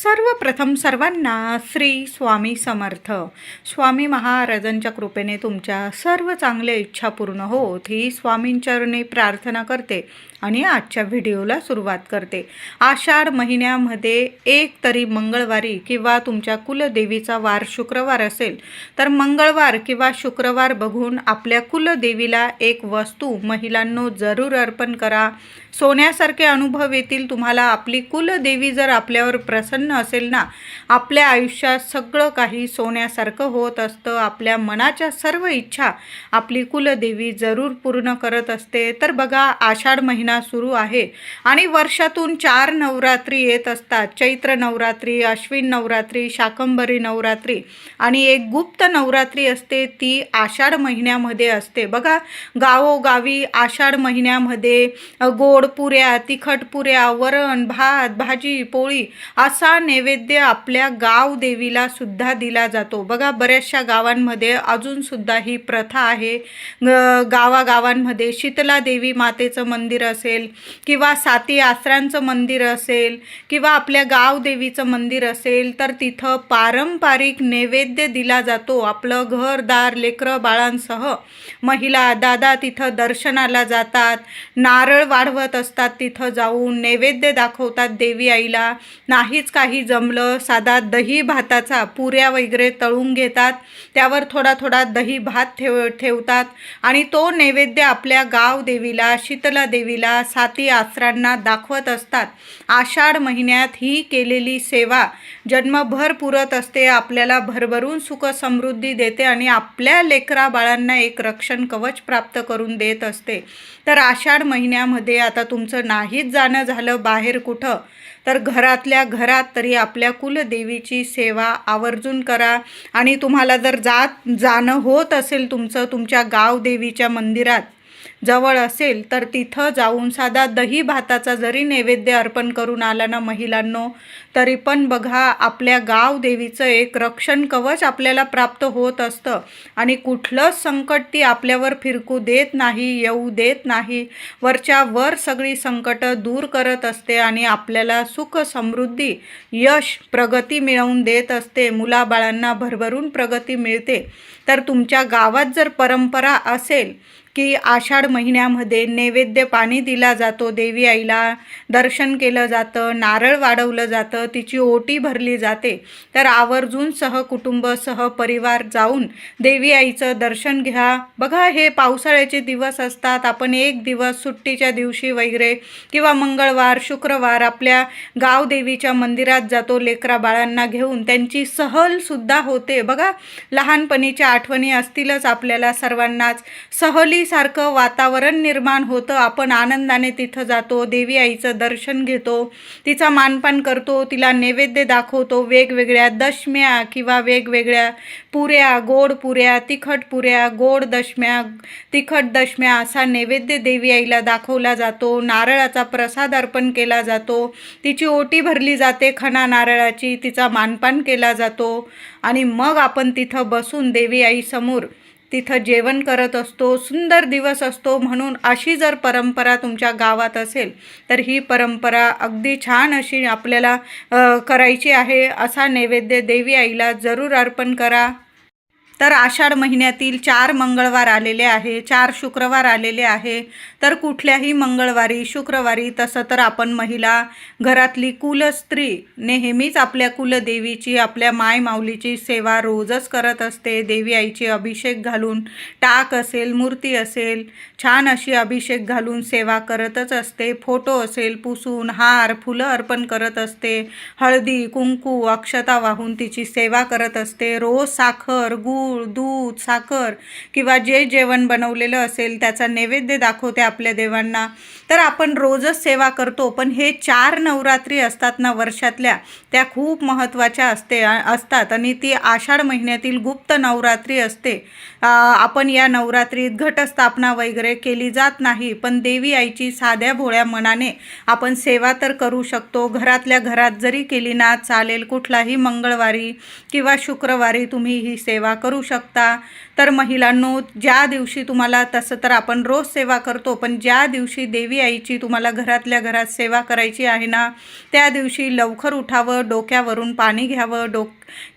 सर्वप्रथम सर्वांना श्री स्वामी समर्थ. स्वामी महाराजांच्या कृपेने तुमच्या सर्व चांगल्या इच्छा पूर्ण होत ही स्वामींचरणी प्रार्थना करते आणि आजच्या व्हिडिओला सुरुवात करते. आषाढ महिन्यामध्ये एक तरी मंगळवारी किंवा तुमच्या कुलदेवीचा वार शुक्रवार असेल तर मंगळवार किंवा शुक्रवार बघून आपल्या कुलदेवीला एक वस्तू महिलांनो जरूर अर्पण करा. सोन्यासारखे अनुभव येतील तुम्हाला. आपली कुलदेवी जर आपल्यावर प्रसन्न असेल ना, आपल्या आयुष्यात सगळं काही सोन्यासारखं होत असतं. आपल्या मनाच्या सर्व इच्छा आपली कुलदेवी जरूर पूर्ण करत असते. तर बघा, आषाढ महिना सुरू आहे आणि वर्षातून 4 नवरात्री येत असतात. चैत्र नवरात्री, अश्विन नवरात्री, शाकंभरी नवरात्री आणि एक गुप्त नवरात्री असते, ती आषाढ महिन्यामध्ये असते. बघा, गावोगावी आषाढ महिन्यामध्ये गोड पुऱ्या, तिखट पुऱ्या, वरण भात, भाजी पोळी असा नैवेद्य आपल्या गाव देवीला सुद्धा दिला जातो. बघा, बऱ्याचशा गावांमध्ये अजून सुद्धा ही प्रथा आहे. गावागावांमध्ये शीतला देवी मातेचं मंदिर असेल किंवा साती आसरांचं मंदिर असेल किंवा आपल्या गाव देवीचं मंदिर असेल तर तिथं पारंपरिक नैवेद्य दिला जातो. आपलं घरदार लेकरं बाळांसह महिला दादा तिथं दर्शनाला जातात, नारळ वाढवत असतात, तिथं जाऊन नैवेद्य दाखवतात देवी आईला. नाहीच काही जमलं, साधा दही भाताचा पुऱ्या वगैरे तळून घेतात, त्यावर थोडा थोडा दही भात ठेवतात आणि तो नैवेद्य आपल्या गाव देवीला, शीतला देवीला, साती आसरांना दाखवत असतात. आषाढ महिन्यात ही केलेली सेवा जन्मभर पुरत असते, आपल्याला भरभरून सुख समृद्धी देते आणि आपल्या लेकरा बाळांना एक रक्षण कवच प्राप्त करून देत असते. तर आषाढ महिन्यामध्ये आता तुमचं नाहीच जाणं झालं बाहेर कुठं, तर घरातल्या घरात तरी आपल्या कुलदेवीची सेवा आवर्जून करा. आणि तुम्हाला जर जाणं होत असेल तुमचं तुमच्या गावदेवीच्या मंदिरात जवळ असेल तर तिथं जाऊन साधा दही भाताचा जरी नैवेद्य अर्पण करून आला ना महिलांनो, तरी पण बघा आपल्या गाव देवीचं एक रक्षण कवच आपल्याला प्राप्त होत असतं आणि कुठलंच संकट ती आपल्यावर फिरकू देत नाही, येऊ देत नाही. वरच्या वर सगळी संकटं दूर करत असते आणि आपल्याला सुख समृद्धी, यश, प्रगती मिळवून देत असते. मुलाबाळांना भरभरून प्रगती मिळते. तर तुमच्या गावात जर परंपरा असेल की आषाढ महिन्यामध्ये नैवेद्य पाणी दिला जातो, देवी आईला दर्शन केलं जातं, नारळ वाढवलं जातं, तिची ओटी भरली जाते, तर आवर्जून सहकुटुंब सहपरिवार जाऊन देवी आईचं दर्शन घ्या. बघा, हे पावसाळ्याचे दिवस असतात, आपण एक दिवस सुट्टीच्या दिवशी वगैरे किंवा मंगळवार शुक्रवार आपल्या गावदेवीच्या मंदिरात जातो लेकरा बाळांना घेऊन, त्यांची सहलसुद्धा होते. बघा, लहानपणीच्या आठवणी असतीलच आपल्याला सर्वांनाच. सारखं वातावरण निर्माण होतं, आपण आनंदाने तिथं जातो, देवी आईचं दर्शन घेतो, तिचा मानपान करतो, तिला नैवेद्य दाखवतो. वेगवेगळ्या दशम्या किंवा वेगवेगळ्या पुऱ्या, गोड पुऱ्या, तिखट पुऱ्या, गोड दशम्या, तिखट दशम्या असा नैवेद्य देवी आईला दाखवला जातो. नारळाचा प्रसाद अर्पण केला जातो, तिची ओटी भरली जाते खणा नारळाची, तिचा मानपान केला जातो आणि मग आपण तिथं बसून देवी आईसमोर तिथं जेवण करत असतो. सुंदर दिवस असतो. म्हणून अशी जर परंपरा तुमच्या गावात असेल तर ही परंपरा अगदी छान अशी आपल्याला करायची आहे. असा नैवेद्य देवी आईला जरूर अर्पण करा. तर आषाढ महिन्यातील 4 मंगळवार आलेले आहे, 4 शुक्रवार आलेले आहे. तर कुठल्याही मंगळवारी शुक्रवारी तसं तर आपण महिला घरातली कुलस्त्री नेहमीच आपल्या कुलदेवीची, आपल्या मायमाऊलीची सेवा रोजच करत असते. देवी आईची अभिषेक घालून, टाक असेल, मूर्ती असेल, छान अशी अभिषेक घालून सेवा करतच असते. फोटो असेल पुसून, हार फुलं अर्पण करत असते. हळदी कुंकू अक्षता वाहून तिची सेवा करत असते. रोज साखर, गूळ, दूध, साखर किंवा जे जेवण बनवलेलं असेल त्याचा नैवेद्य दाखवते आपल्या देवांना. तर आपण रोजच सेवा करतो. पण हे 4 नवरात्री असतात ना वर्षातल्या, त्या खूप महत्त्वाच्या असतात आणि ती आषाढ महिन्यातील गुप्त नवरात्री असते. आपण या नवरात्रीत घटस्थापना वगैरे केली जात नाही, पण देवी आईची साध्या भोळ्या मनाने आपण सेवा तर करू शकतो. घरातल्या घरात जरी केली ना चालेल. कुठलाही मंगळवारी किंवा शुक्रवारी तुम्ही ही सेवा करू शकता. तर महिलांनो, ज्या दिवशी तुम्हाला, तसं तर आपण रोज सेवा करतो, पण ज्या दिवशी देवी आईची तुम्हाला घरातल्या घरात सेवा करायची आहे ना, त्या दिवशी लवकर उठावं, डोक्यावरून पाणी घ्यावं,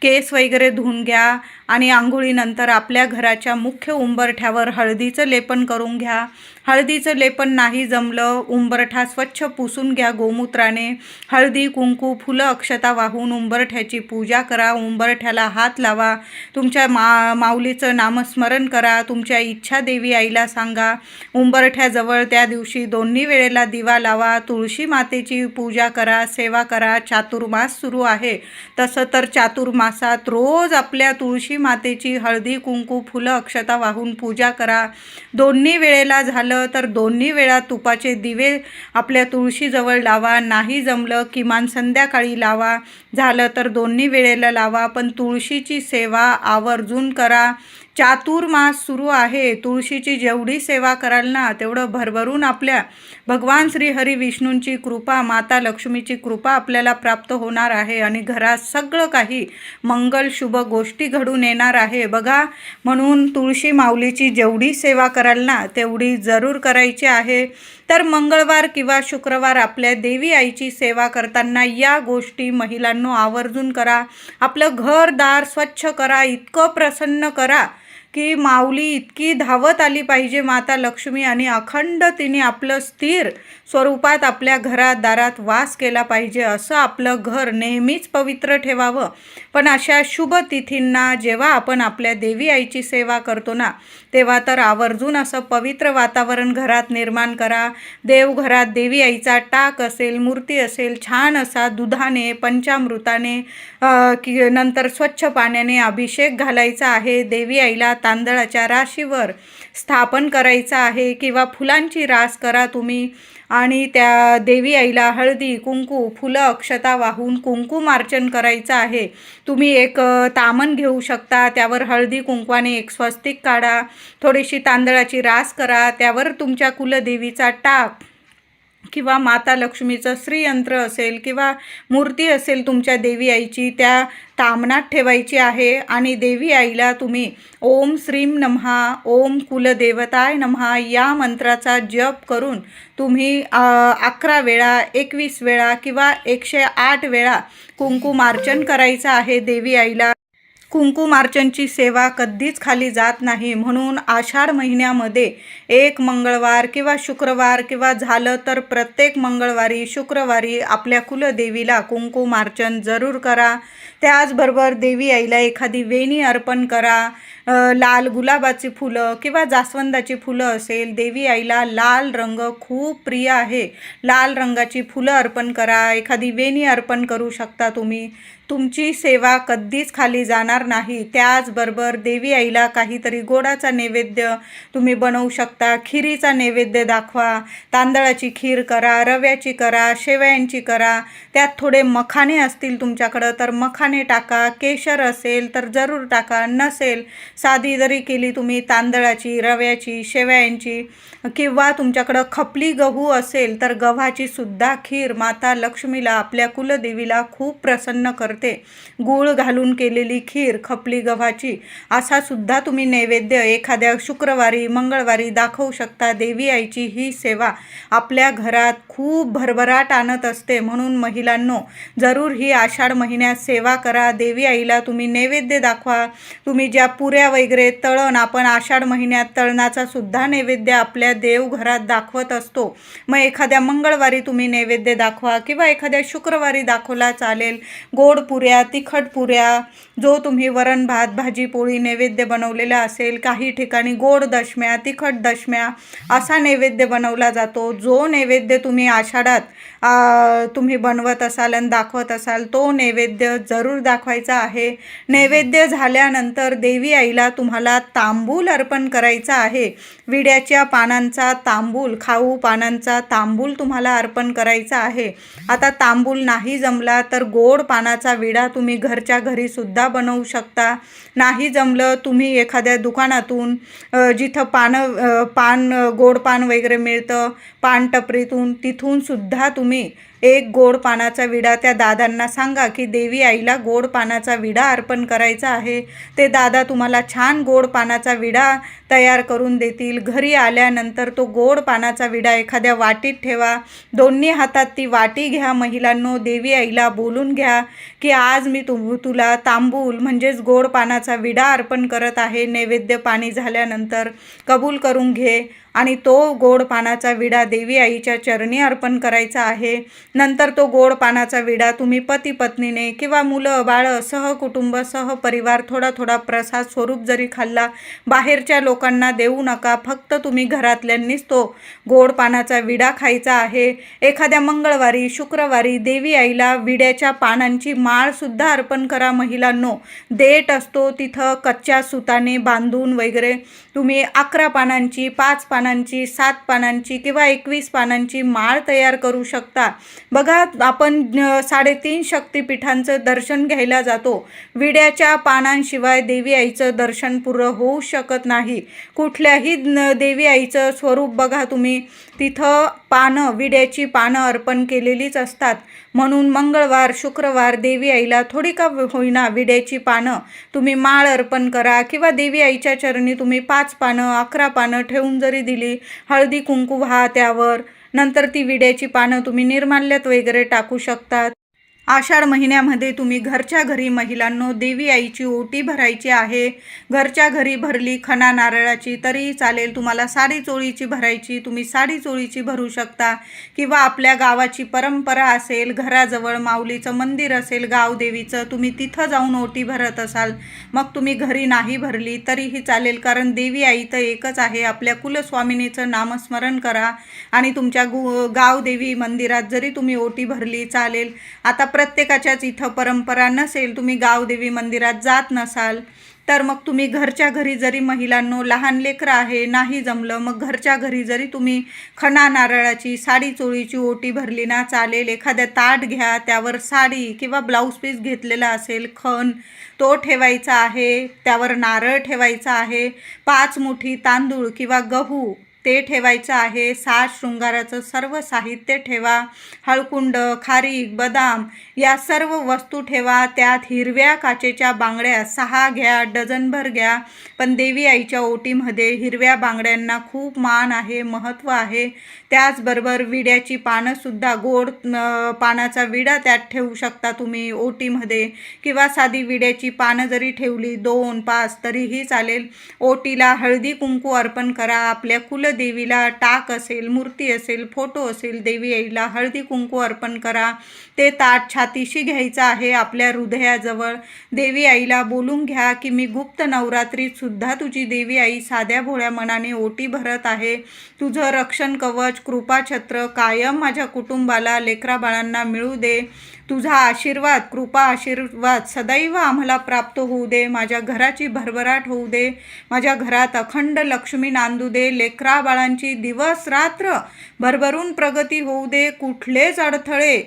केस वगैरे धुवून घ्या आणि आंघोळीनंतर आपल्या घराच्या मुख्य उंबरठ्यावर हळदीचं लेपन करून घ्या. हळदीचं लेपन नाही जमलं, उंबरठा स्वच्छ पुसून घ्या गोमूत्राने. हळदी, कुंकू, फुलं, अक्षता वाहून उंबरठ्याची पूजा करा. उंबरठ्याला हात लावा. तुमच्या माऊलीचं नामस्मरण करा. तुमच्या इच्छा देवी आईला सांगा. उंबरठ्याजवळ त्या दिवशी दोन्ही वेळेला दिवा लावा. तुळशी मातेची पूजा करा, सेवा करा. चातुर्मास सुरू आहे, तसं तर चातुर्मासात रोज आपल्या तुळशी मातेची हळदी, कुंकू, फुलं, अक्षता वाहून पूजा करा. दोन्ही वेळेला झालं तर दोन्ही वेळा तुपाचे दिवे आपल्या तुळशीजवळ लावा. नाही जमलं किमान संध्याकाळी लावा. झालं तर दोन्ही वेळेला लावा, पण तुळशीची सेवा आवर्जून करा. चातुर्मास सुरू आहे. तुळशीची जेवढी सेवा कराल ना, तेवढं भरभरून आपल्या भगवान श्री हरी विष्णूंची कृपा, माता लक्ष्मीची कृपा आपल्याला प्राप्त होणार आहे आणि घरात सगळं काही मंगल शुभ गोष्टी घडून येणार आहे बघा. म्हणून तुळशी माऊलीची जेवढी सेवा कराल ना, तेवढी जरूर करायची आहे. तर मंगळवार किंवा शुक्रवार आपल्या देवी आईची सेवा करताना या गोष्टी महिलांनो आवर्जून करा. आपलं घरदार स्वच्छ करा, इतकं प्रसन्न करा की माऊली इतकी धावत आली पाहिजे माता लक्ष्मी आणि अखंड तिने आपलं स्थिर स्वरूपात आपल्या घरात दारात वास केला पाहिजे. असं आपलं घर नेहमीच पवित्र ठेवावं. पण अशा शुभ तिथींना जेव्हा आपण आपल्या देवी आईची सेवा करतो ना, तेव्हा तर आवर्जून असं पवित्र वातावरण घरात निर्माण करा. देवघरात देवी आईचा टाक असेल, मूर्ती असेल, छान असा दुधाने, पंचामृताने नंतर स्वच्छ पाण्याने अभिषेक घालायचा आहे. देवी आईला तांदळाच्या राशीवर स्थापन करायचं आहे किंवा फुलांची रास करा तुम्ही आणि त्या देवी आईला हळदी, कुंकू, फुलं, अक्षता वाहून कुंकुमार्चन करायचं आहे. तुम्ही एक तामण घेऊ शकता, त्यावर हळदी कुंकवाने एक स्वस्तिक काढा, थोडीशी तांदळाची रास करा, त्यावर तुमच्या कुलदेवीचा टाक किंवा माता लक्ष्मीचं श्रीयंत्र असेल किंवा मूर्ती असेल तुमच्या देवी आईची, त्या तामणात ठेवायची आहे आणि देवी आईला तुम्ही ओम श्रीम नमः, ओम कुलदेवताय नमः या मंत्राचा जप करून तुम्ही 11 वेळा, 21 वेळा किंवा 108 वेळा कुंकुमार्चन करायचं आहे देवी आईला. कुंकुमार्चनची सेवा कधीच खाली जात नाही. म्हणून आषाढ महिन्यामध्ये एक मंगळवार किंवा शुक्रवार किंवा झालं तर प्रत्येक मंगळवारी, शुक्रवारी आपल्या कुलदेवीला कुंकुमार्चन जरूर करा. त्याचबरोबर देवी आईला एखादी वेणी अर्पण करा. लाल गुलाबाची फुलं किंवा जास्वंदाची फुलं असेल, देवी आईला लाल रंग खूप प्रिय आहे. लाल रंगाची फुलं अर्पण करा. एखादी वेणी अर्पण करू शकता तुम्ही. तुमची सेवा कधीच खाली जाणार नाही. त्याचबरोबर देवी आईला काहीतरी गोडाचा नैवेद्य तुम्ही बनवू शकता. खिरीचा नैवेद्य दाखवा. तांदळाची खीर करा, रव्याची करा, शेवयांची करा. त्यात थोडे मखाणे असतील तुमच्याकडं तर मखाणे टाका. केशर असेल तर जरूर टाका. नसेल साधी जरी केली तुम्ही तांदळाची, रव्याची, शेवयांची किंवा तुमच्याकडं खपली गहू असेल तर गव्हाची सुद्धा खीर माता लक्ष्मीला, आपल्या कुलदेवीला खूप प्रसन्न करते. गूळ घालून केलेली खीर खपली गव्हाची असा सुद्धा तुम्ही नैवेद्य एखाद्या शुक्रवारी, मंगळवारी दाखवू शकता. देवी आईची ही सेवा आपल्या घरात खूप भरभराट आणत असते. म्हणून महिलांनो जरूर ही आषाढ महिन्यात सेवा करा. देवी आईला तुम्ही नैवेद्य दाखवा. तुम्ही ज्या पुऱ्या वगैरे तळण आपण आषाढ महिन्यात तळणाचा सुद्धा नैवेद्य आपल्या देवघरात दाखवत असतो. मग एखाद्या मंगळवारी तुम्ही नैवेद्य दाखवा किंवा एखाद्या शुक्रवारी दाखवला चालेल. गोड पुऱ्या, तिखट पुऱ्या, जो तुम्ही वरण भात, भाजी पोळी नैवेद्य बनवलेला असेल. काही ठिकाणी गोड दशम्या, तिखट दशम्या असा नैवेद्य बनवला जातो. जो नैवेद्य तुम्ही आषाढात तुम्ही बनवत असाल आणि दाखवत असाल तो नैवेद्य जरूर दाखवायचा आहे. नैवेद्य झाल्यानंतर देवी आईला तुम्हाला तांबूल अर्पण करायचा आहे. विड्याच्या पानांचा तांबूल, खाऊ पानांचा तांबूल तुम्हाला अर्पण करायचा आहे. आता तांबूल नाही जमला तर गोड पानाचा विडा तुम्ही घरच्या घरी सुद्धा बनवू शकता. नाही जमलं तुम्ही एखाद्या दुकानातून जिथं पान गोड पान वगैरे मिळतं, पान टपरीतून, तिथून सुद्धा तुम्ही तुम्ही एक गोड पानाचा विडा त्या दादांना सांगा की देवी आईला गोड पानाचा विडा अर्पण करायचा आहे. ते दादा तुम्हाला छान गोड पानाचा विडा तयार करून देतील. घरी आल्यानंतर तो गोड पानाचा विडा एखाद्या वाटीत ठेवा. दोन्ही हातात ती वाटी घ्या. महिलांनो, देवी आईला बोलून घ्या की आज मी तुला तांबूल म्हणजेच गोड पानाचा विडा अर्पण करत आहे. नैवेद्य पाणी झाल्यानंतर कबूल करून घे आणि तो गोड पानाचा विडा देवी आईच्या चरणी अर्पण करायचा आहे. नंतर तो गोड पानाचा विडा तुम्ही पती पत्नीने किंवा मुलं बाळं सहकुटुंब सहपरिवार थोडा थोडा प्रसाद स्वरूप जरी खाल्ला, बाहेरच्या लोकांना देऊ नका. फक्त तुम्ही घरातल्यांनीच तो गोड पानाचा विडा खायचा आहे. एखाद्या मंगळवारी शुक्रवारी देवी आईला विड्याच्या पानांची माळसुद्धा अर्पण करा. महिलांनो, देठ असतो तिथं कच्च्या सुताने बांधून वगैरे तुम्ही 11 पानांची 5 पानांची 7 पानांची किंवा 21 पानांची माळ तयार करू शकता. बघा, आपण 3.5 शक्तिपीठांचं दर्शन घ्यायला जातो. विड्याच्या पानांशिवाय देवी आईचं दर्शन पुरं होऊ शकत नाही. कुठल्याही देवी आईचं स्वरूप बघा तुम्ही, तिथं विड्याची पानं अर्पण केलेलीच असतात. म्हणून मंगळवार शुक्रवार देवी आईला थोडी का होईना विड्याची पानं तुम्ही माळ अर्पण करा किंवा देवी आईच्या चरणी तुम्ही 5 पानं 11 पानं ठेवून जरी दिली, हळदी कुंकू व्हा त्यावर. नंतर ती विड्याची पानं तुम्ही निर्माल्यात वगैरे टाकू शकतात. आषाढ महिन्यामध्ये तुम्ही घरच्या घरी महिलांनो देवी आईची ओटी भरायची आहे. घरच्या घरी भरली खणा नारळाची तरी चालेल. तुम्हाला साडी चोळीची भरायची, तुम्ही साडी चोळीची भरू शकता. किंवा आपल्या गावाची परंपरा असेल, घराजवळ माऊलीचं मंदिर असेल गावदेवीचं, तुम्ही तिथं जाऊन ओटी भरत असाल, मग तुम्ही घरी नाही भरली तरीही चालेल. कारण देवी आई तर एकच आहे. आपल्या कुलस्वामिनीचं नामस्मरण करा आणि तुमच्या गावदेवी मंदिरात जरी तुम्ही ओटी भरली चालेल. आता प्रत्येकाच्याच इथं परंपरा नसेल, तुम्ही गावदेवी मंदिरात जात नसाल, तर मग तुम्ही घरच्या घरी जरी महिलांनो लहान लेकरं आहे नाही जमलं, मग घरच्या घरी जरी तुम्ही खणा नारळाची साडी चोळीची ओटी भरली ना चालेल. एखाद्या ताट घ्या, त्यावर साडी किंवा ब्लाऊज पीस घेतलेला असेल खण तो ठेवायचा आहे, त्यावर नारळ ठेवायचा आहे, 5 मुठी तांदूळ किंवा गहू ते ठेवायचं आहे. 7 शृंगाराचं सर्व साहित्य ठेवा. हळकुंड, खारीक, बदाम या सर्व वस्तू ठेवा. त्यात हिरव्या काचेच्या बांगड्या 6 घ्या, डझनभर घ्या. पण देवी आईच्या ओटीमध्ये हिरव्या बांगड्यांना खूप मान आहे, महत्त्व आहे. त्याचबरोबर विड्याची पानंसुद्धा गोड पानाचा विडा त्यात ठेवू शकता तुम्ही ओटीमध्ये, किंवा साधी विड्याची पानं जरी ठेवली 2-5 तरीही चालेल. ओटीला हळदी कुंकू अर्पण करा. आपल्या कुलदेवीला टाक असेल, मूर्ती असेल, फोटो असेल, देवी आईला हळदी कुंकू अर्पण करा. ते ताट छातीशी घ्यायचं आहे आपल्या हृदयाजवळ. देवी आईला बोलून घ्या की मी गुप्त नवरात्रीत सुद्धा तुझी देवी आई साध्या भोळ्या मनाने ओटी भरत आहे. तुझं रक्षण कवच कृपाछत्र कायम माझ्या कुटुंबाला लेकराबाळांना मिळू दे. तुझा आशीर्वाद कृपा आशीर्वाद सदैव आम्हाला प्राप्त होऊ दे. माझ्या घराची भरभराट होऊ दे. माझ्या घरात अखंड लक्ष्मी नांदू दे. लेकराबाळांची दिवस रात्र भरभरून प्रगती होऊ दे. कुठलेच अडथळे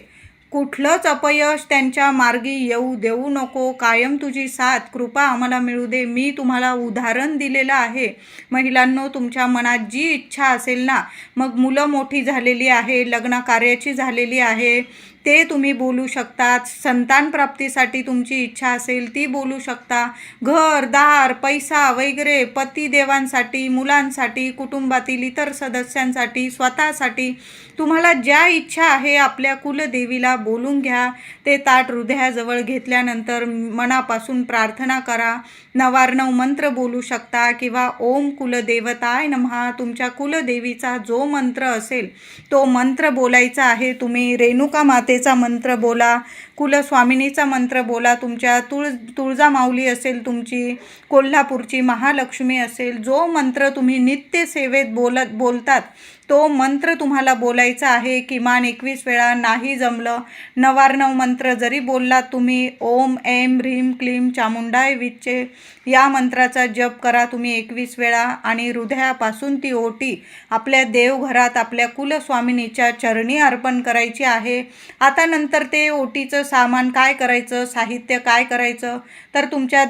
कुठलंच अपयश त्यांच्या मार्गी येऊ देऊ नको. कायम तुझी साथ कृपा आम्हाला मिळू दे. मी तुम्हाला उदाहरण दिलेलं आहे. महिलांनो, तुमच्या मनात जी इच्छा असेल ना, मग मुलं मोठी झालेली आहे, लग्न कार्याची झालेली आहे, ते तुम्ही बोलू शकतात. संतान प्राप्तीसाठी तुमची इच्छा असेल ती बोलू शकता. घर दार पैसा वगैरे पतिदेवांसाठी, मुलांसाठी, कुटुंबातील इतर सदस्यांसाठी, स्वतःसाठी तुम्हाला ज्या इच्छा आहे आपल्या कुलदेवीला बोलून घ्या. ते ताट हृदयाजवळ घेतल्यानंतर मनापासून प्रार्थना करा. नवार्णव मंत्र बोलू शकता किंवा ओम कुलदेवताय नमः तुमच्या कुलदेवीचा जो मंत्र असेल तो मंत्र बोलायचा आहे. तुम्ही रेणुका मातेचा मंत्र बोला, कुलस्वामिनीचा मंत्र बोला, तुमच्या तुळजामाऊली असेल, तुमची कोल्हापूरची महालक्ष्मी असेल, जो मंत्र तुम्ही नित्य सेवेत बोलतात तो मंत्र तुम्हाला बोलायचा आहे किमान 21 वेळा. नाही जमलं नवार्णव मंत्र जरी बोललात तुम्ही, ओम ऐं ह्रीं क्लीं चामुंडाय विच्चे या मंत्राचा जप करा तुम्ही 21 वेळा आणि हृदयापासून ती ओटी आपल्या देवघरात आपल्या कुलस्वामिनीच्या चरणी अर्पण करायची आहे. आता नंतर ते ओटीचं सामान काय करायचं, साहित्य काय करायचं, तर तुमच्या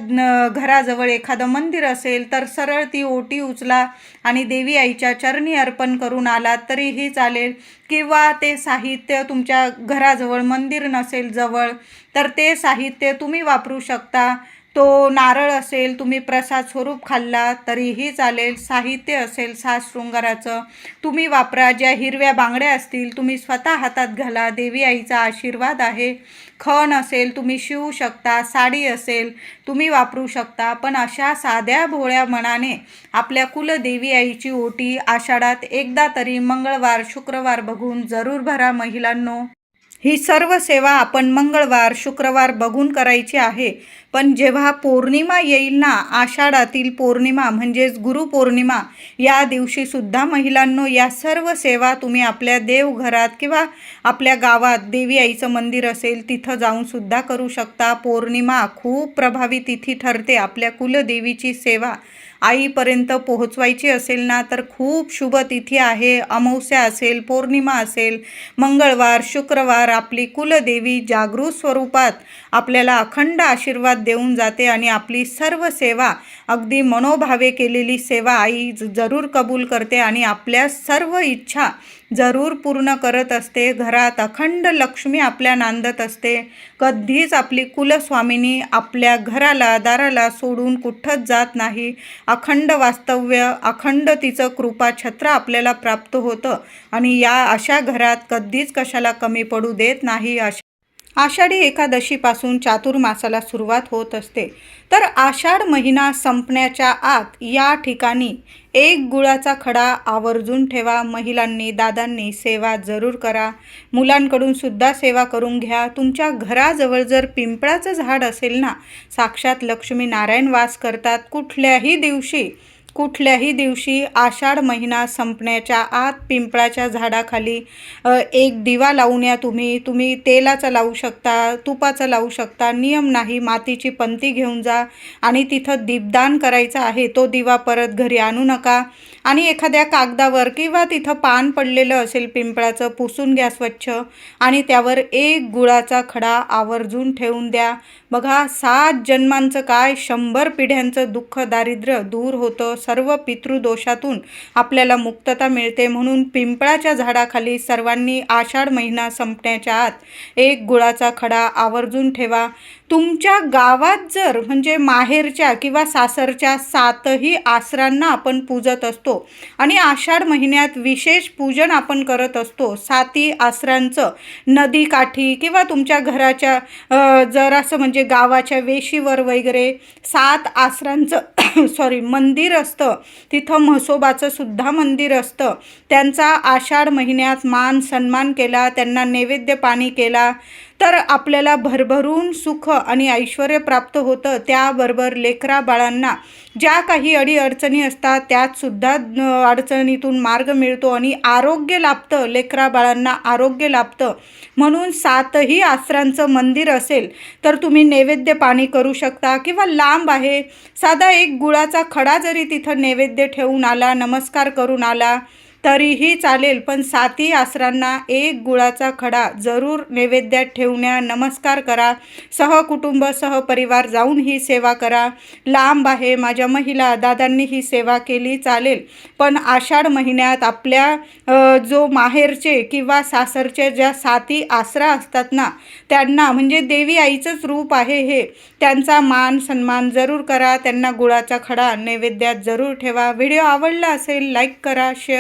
घराजवळ एखादं मंदिर असेल तर सरळ ती ओटी उचला आणि देवी आईच्या चरणी अर्पण करून आलात तरीही चालेल, किंवा ते साहित्य तुमच्या घराजवळ मंदिर नसेल जवळ तर ते साहित्य तुम्ही वापरू शकता. तो नारळ असेल, तुम्ही प्रसाद स्वरूप खाल्ला तरीही चालेल. साहित्य असेल साज शृंगाराचं तुम्ही वापरा. ज्या हिरव्या बांगड्या असतील तुम्ही स्वतः हातात घाला, देवी आईचा आशीर्वाद आहे. खण असेल तुम्ही शिवू शकता, साडी असेल तुम्ही वापरू शकता. पण अशा साध्या भोळ्या मनाने आपल्या कुलदेवी आईची ओटी आषाढात एकदा तरी मंगळवार शुक्रवार बघून जरूर भरा महिलांनो. ही सर्व सेवा आपण मंगळवार शुक्रवार बघून करायची आहे. पण जेव्हा पौर्णिमा येईल ना, आषाढातील पौर्णिमा म्हणजेच गुरुपौर्णिमा, या दिवशीसुद्धा महिलांनो या सर्व सेवा तुम्ही आपल्या देवघरात किंवा आपल्या गावात देवी आईचं मंदिर असेल तिथं जाऊनसुद्धा करू शकता. पौर्णिमा खूप प्रभावी तिथी ठरते. आपल्या कुलदेवीची सेवा आईपर्यंत पोहोचवायची असेल ना तर खूप शुभ तिथी आहे. अमावस्या असेल, पौर्णिमा असेल, मंगळवार शुक्रवार आपली कुलदेवी जागृत स्वरूपात आपल्याला अखंड आशीर्वाद देऊन जाते आणि आपली सर्व सेवा, अगदी मनोभावे केलेली सेवा आई जरूर कबूल करते आणि आपल्या सर्व इच्छा जरूर पूर्ण करत असते. घरात अखंड लक्ष्मी आपल्या नांदत असते. कधीच आपली कुलस्वामिनी आपल्या घराला दाराला सोडून कुठंच जात नाही. अखंड वास्तव्य, अखंड तिचं कृपाछत्र आपल्याला प्राप्त होतं आणि या अशा घरात कधीच कशाला कमी पडू देत नाही. आषाढी एकादशीपासून चातुर्मासाला सुरुवात होत असते. तर आषाढ महिना संपण्याच्या आत या ठिकाणी एक गुळाचा खडा आवर्जून ठेवा. महिलांनी दादांनी सेवा जरूर करा. मुलांकडून सुद्धा सेवा करून घ्या. तुमच्या घराजवळ जर पिंपळाचं झाड असेल ना, साक्षात लक्ष्मी नारायण वास करतात. कुठल्याही दिवशी आषाढ महिना संपण्याच्या आत पिंपळाच्या झाडाखाली एक दिवा लावून या. तुम्ही तेलाचा लावू शकता, तुपाचा लावू शकता, नियम नाही. मातीची पंती घेऊन जा आणि तिथं दीपदान करायचं आहे. तो दिवा परत घरी आणू नका आणि एखाद्या कागदावर किंवा तिथं पान पडलेलं असेल पिंपळाचं पुसून घ्या स्वच्छ आणि त्यावर एक गुळाचा खडा आवर्जून ठेवून द्या. बघा, 7 जन्मांचं काय 100 पिढ्यांचं दुःख दारिद्र्य दूर होतं. सर्व पितृदोषातून आपल्याला मुक्तता मिळते. म्हणून पिंपळाच्या झाडाखाली सर्वांनी आषाढ महिना संपण्याच्या आत एक गुळाचा खडा आवर्जून ठेवा. तुमच्या गावात जर म्हणजे माहेरच्या किंवा सासरच्या 7ही आसरांना आपण पूजत असतो आणि आषाढ महिन्यात विशेष पूजन आपण करत असतो. 7ही आसरांचं नदीकाठी किंवा तुमच्या घराच्या जरासं म्हणजे गावाच्या वेशीवर वगैरे 7 आसरांचं मंदिर असतं. तिथं म्हसोबाचं सुद्धा मंदिर असतं. त्यांचा आषाढ महिन्यात मान सन्मान केला, त्यांना नैवेद्य पाणी केला तर आपल्याला भरभरून सुख आणि ऐश्वर्य प्राप्त होतं. त्याबरोबर लेकरा बाळांना ज्या काही अडीअडचणी असतात त्यातसुद्धा अडचणीतून मार्ग मिळतो आणि आरोग्य लाभतं. लेकरा बाळांना आरोग्य लाभतं. म्हणून 7ही आसरांचं मंदिर असेल तर तुम्ही नैवेद्य पाणी करू शकता किंवा लांब आहे साधा एक गुळाचा खडा जरी तिथं नैवेद्य ठेवून आला, नमस्कार करून आला तरीही चालेल. पण 7ही आसरांना एक गुळाचा खडा जरूर नैवेद्यात ठेवण्या, नमस्कार करा. सहकुटुंब सहपरिवार जाऊन ही सेवा करा. लांब आहे, माझ्या महिला दादांनी ही सेवा केली चालेल. पण आषाढ महिन्यात आपल्या जो माहेरचे किंवा सासरचे ज्या 7ही आसरा असतात ना, त्यांना म्हणजे देवी आईचंच रूप आहे हे, त्यांचा मान सन्मान जरूर करा. त्यांना गुळाचा खडा नैवेद्यात जरूर ठेवा. व्हिडिओ आवडला असेल लाईक करा, शेअर